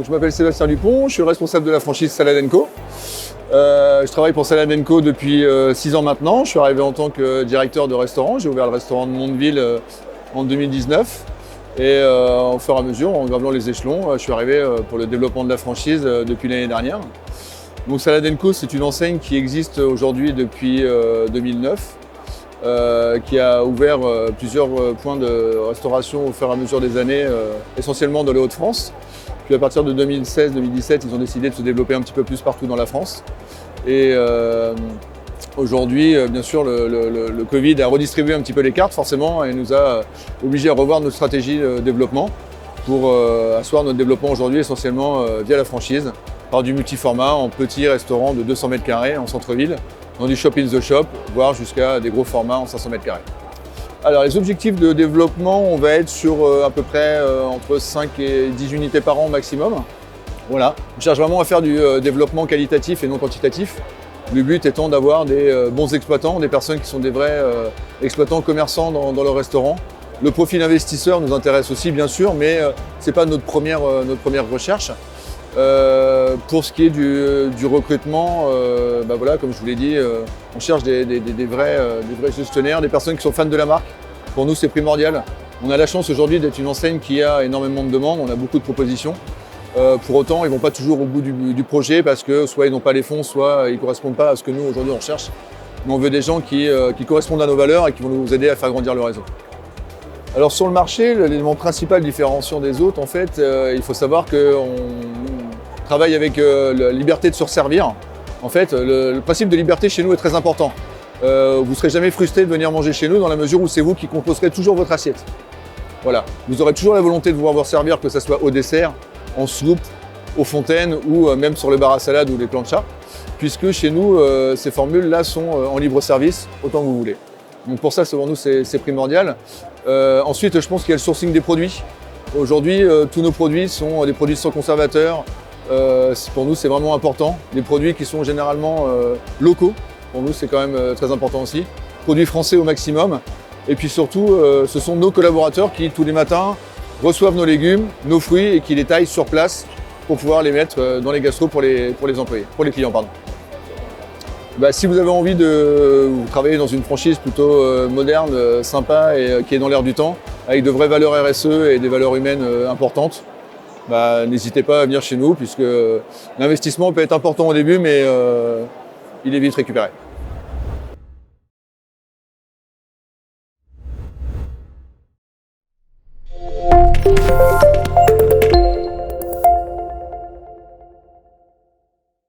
Donc, je m'appelle Sébastien Dupont, je suis le responsable de la franchise Salad & Co. Je travaille pour Salad & Co depuis 6 ans maintenant. Je suis arrivé en tant que directeur de restaurant. J'ai ouvert le restaurant de Mondeville en 2019. Et au fur et à mesure, en graviant les échelons, je suis arrivé pour le développement de la franchise depuis l'année dernière. Donc Salad & Co, c'est une enseigne qui existe aujourd'hui depuis 2009, qui a ouvert plusieurs points de restauration au fur et à mesure des années, essentiellement dans les Hauts-de-France. Puis à partir de 2016-2017, ils ont décidé de se développer un petit peu plus partout dans la France. Et aujourd'hui, bien sûr, le Covid a redistribué un petit peu les cartes forcément et nous a obligés à revoir notre stratégie de développement pour asseoir notre développement aujourd'hui essentiellement via la franchise, par du multiformat en petits restaurants de 200 mètres carrés en centre-ville, dans du shop in the shop, voire jusqu'à des gros formats en 500 mètres carrés. Alors les objectifs de développement, on va être sur à peu près entre 5 et 10 unités par an maximum. Voilà. On cherche vraiment à faire du développement qualitatif et non quantitatif. Le but étant d'avoir des bons exploitants, des personnes qui sont des vrais exploitants commerçants dans leur restaurant. Le profil investisseur nous intéresse aussi bien sûr, mais ce n'est pas notre première recherche. Pour ce qui est du recrutement, voilà, comme je vous l'ai dit, on cherche des vrais gestionnaires, des personnes qui sont fans de la marque. Pour nous, c'est primordial. On a la chance aujourd'hui d'être une enseigne qui a énormément de demandes, on a beaucoup de propositions. Pour autant, ils ne vont pas toujours au bout du projet parce que soit ils n'ont pas les fonds, soit ils ne correspondent pas à ce que nous, aujourd'hui, on cherche. Mais on veut des gens qui correspondent à nos valeurs et qui vont nous aider à faire grandir le réseau. Alors sur le marché, l'élément principal différenciant des autres, en fait, il faut savoir qu'on travaille avec la liberté de se resservir. En fait, le principe de liberté chez nous est très important. Vous ne serez jamais frustré de venir manger chez nous dans la mesure où c'est vous qui composerez toujours votre assiette. Voilà. Vous aurez toujours la volonté de pouvoir vous servir, que ce soit au dessert, en soupe, aux fontaines ou même sur le bar à salade ou les planchas, puisque chez nous, ces formules-là sont en libre service autant que vous voulez. Donc pour ça, pour nous, c'est primordial. Ensuite, je pense qu'il y a le sourcing des produits. Aujourd'hui, tous nos produits sont des produits sans conservateur. Pour nous, c'est vraiment important. Des produits qui sont généralement locaux. Pour nous, c'est quand même très important aussi. Produits français au maximum. Et puis surtout, ce sont nos collaborateurs qui, tous les matins, reçoivent nos légumes, nos fruits et qui les taillent sur place pour pouvoir les mettre dans les gastros pour les clients. Si vous avez envie de travailler dans une franchise plutôt moderne, sympa et qui est dans l'air du temps, avec de vraies valeurs RSE et des valeurs humaines importantes, n'hésitez pas à venir chez nous puisque l'investissement peut être important au début mais il est vite récupéré.